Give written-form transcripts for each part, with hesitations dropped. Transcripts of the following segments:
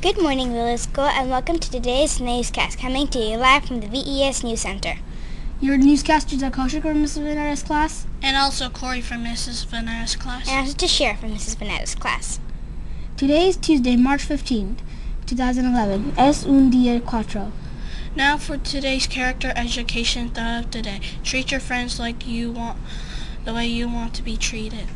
Good morning, Village School, and welcome to today's newscast, coming to you live from the VES News Center. Your newscasters are Kosher from Mrs. Vanera's class, and also Corey from Mrs. Vanera's class, and also Tashira from Mrs. Vanera's class. Today is Tuesday, March 15th, 2011. Es un día cuatro. Now for today's character education thought of the day. Treat your friends like the way you want to be treated.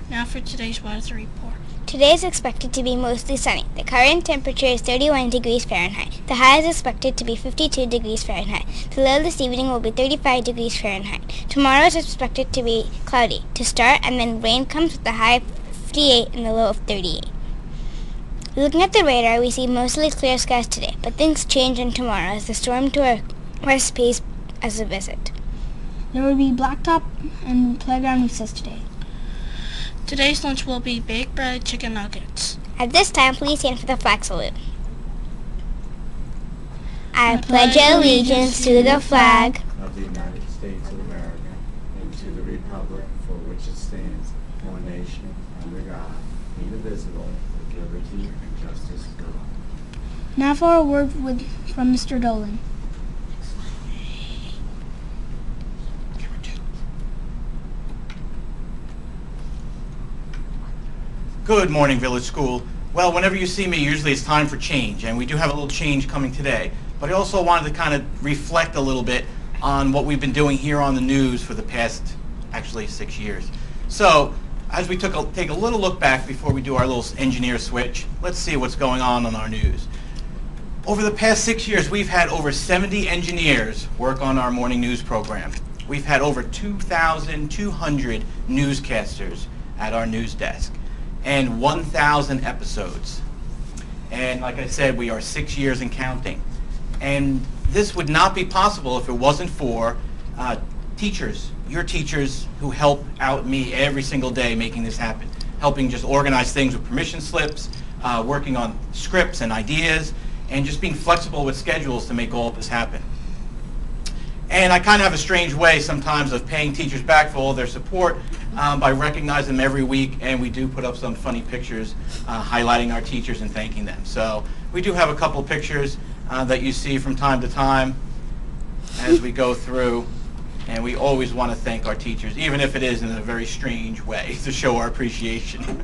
Now for today's weather report. Today is expected to be mostly sunny. The current temperature is 31 degrees Fahrenheit. The high is expected to be 52 degrees Fahrenheit. The low this evening will be 35 degrees Fahrenheit. Tomorrow is expected to be cloudy to start, and then rain comes with the high of 58 and the low of 38. Looking at the radar, we see mostly clear skies today, but things change on tomorrow as the storm to our west pays us a visit. There will be blacktop and playground recess today. Today's lunch will be baked bread chicken nuggets. At this time, please stand for the flag salute. I pledge allegiance to the flag of the United States of America and to the republic for which it stands, one nation, under God, indivisible, with liberty and justice for all. Now for a word from Mr. Dolan. Good morning, Village School. Well, whenever you see me, usually it's time for change, and we do have a little change coming today. But I also wanted to kind of reflect a little bit on what we've been doing here on the news for the past, actually, 6 years. So, as we take a little look back before we do our little engineer switch, let's see what's going on our news. Over the past 6 years, we've had over 70 engineers work on our morning news program. We've had over 2,200 newscasters at our news desk, and 1,000 episodes. And like I said, we are 6 years and counting. And this would not be possible if it wasn't for teachers, your teachers who help out me every single day making this happen, helping just organize things with permission slips, working on scripts and ideas, and just being flexible with schedules to make all of this happen. And I kind of have a strange way sometimes of paying teachers back for all their support by recognizing them every week, and we do put up some funny pictures highlighting our teachers and thanking them. So we do have a couple of pictures that you see from time to time as we go through, and we always want to thank our teachers, even if it is in a very strange way, to show our appreciation.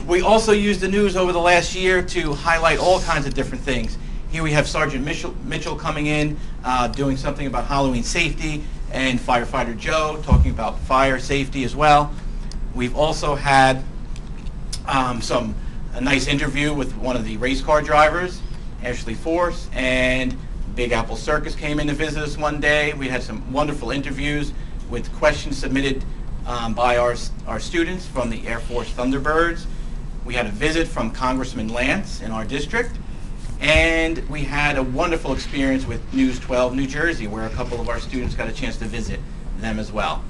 We also used the news over the last year to highlight all kinds of different things. Here we have Sergeant Mitchell coming in, doing something about Halloween safety, and Firefighter Joe talking about fire safety as well. We've also had a nice interview with one of the race car drivers, Ashley Force, and Big Apple Circus came in to visit us one day. We had some wonderful interviews with questions submitted by our students from the Air Force Thunderbirds. We had a visit from Congressman Lance in our district. And we had a wonderful experience with News 12 New Jersey, where a couple of our students got a chance to visit them as well.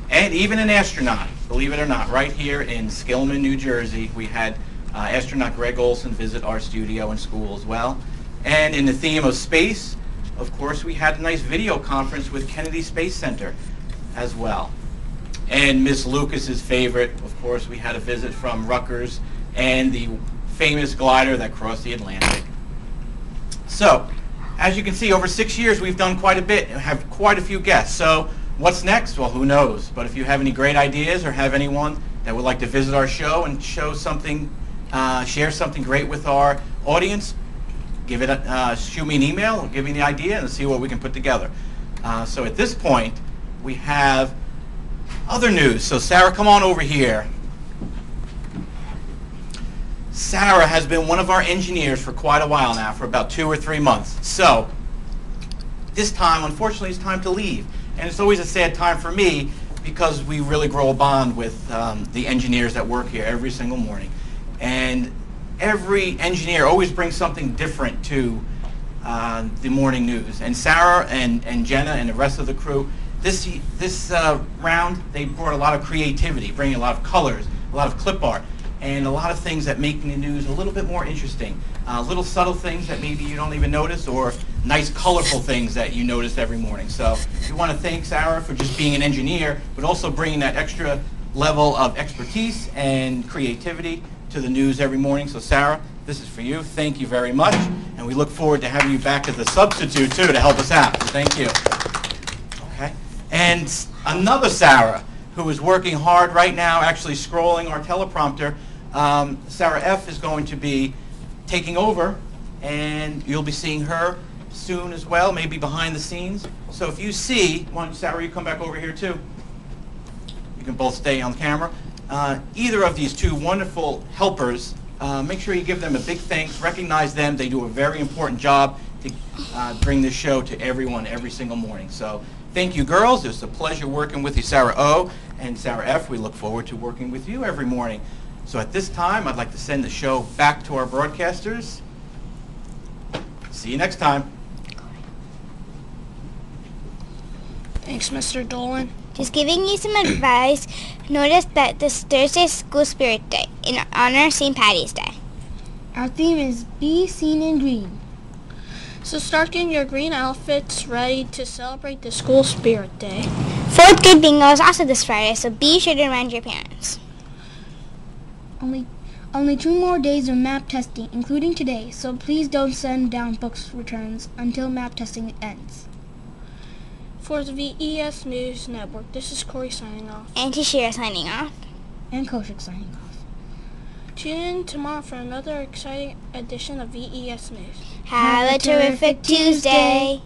And even an astronaut, believe it or not, right here in Skillman, New Jersey, we had astronaut Greg Olson visit our studio and school as well. And in the theme of space, of course, we had a nice video conference with Kennedy Space Center as well. And Miss Lucas's favorite, of course, we had a visit from Rutgers and the famous glider that crossed the Atlantic. So, as you can see, over 6 years we've done quite a bit and have quite a few guests. So, what's next? Well, who knows? But if you have any great ideas or have anyone that would like to visit our show and show something, share something great with our audience, shoot me an email or give me the idea and see what we can put together. So at this point, we have other news. So Sarah, come on over here. Sarah has been one of our engineers for quite a while now, for about 2 or 3 months. So this time, unfortunately, it's time to leave. And it's always a sad time for me because we really grow a bond with the engineers that work here every single morning. And every engineer always brings something different to the morning news. And Sarah and Jenna and the rest of the crew, this round, they brought a lot of creativity, bringing a lot of colors, a lot of clip art, and a lot of things that make the news a little bit more interesting. Little subtle things that maybe you don't even notice, or nice colorful things that you notice every morning. So we want to thank Sarah for just being an engineer, but also bringing that extra level of expertise and creativity to the news every morning. So Sarah, this is for you. Thank you very much. And we look forward to having you back as a substitute, too, to help us out. So thank you. Okay. And another Sarah, who is working hard right now, actually scrolling our teleprompter. Sarah F. is going to be taking over, and you'll be seeing her soon as well, maybe behind the scenes. So if you see, Sarah, you come back over here, too. You can both stay on camera. Either of these two wonderful helpers, make sure you give them a big thanks, recognize them. They do a very important job to bring this show to everyone every single morning. So thank you, girls. It's a pleasure working with you, Sarah O. and Sarah F. We look forward to working with you every morning. So at this time, I'd like to send the show back to our broadcasters. See you next time. Thanks, Mr. Dolan. Just giving you some advice, notice that this Thursday is School Spirit Day in honor of St. Patty's Day. Our theme is Be Seen in Green. So start getting your green outfits ready to celebrate the School Spirit Day. 4th grade bingo is also this Friday, so be sure to remind your parents. Only 2 more days of map testing, including today, so please don't send down books returns until map testing ends. For the VES News Network, this is Corey signing off. And Tashira signing off. And Koshik signing off. Tune in tomorrow for another exciting edition of VES News. Have a terrific Tuesday.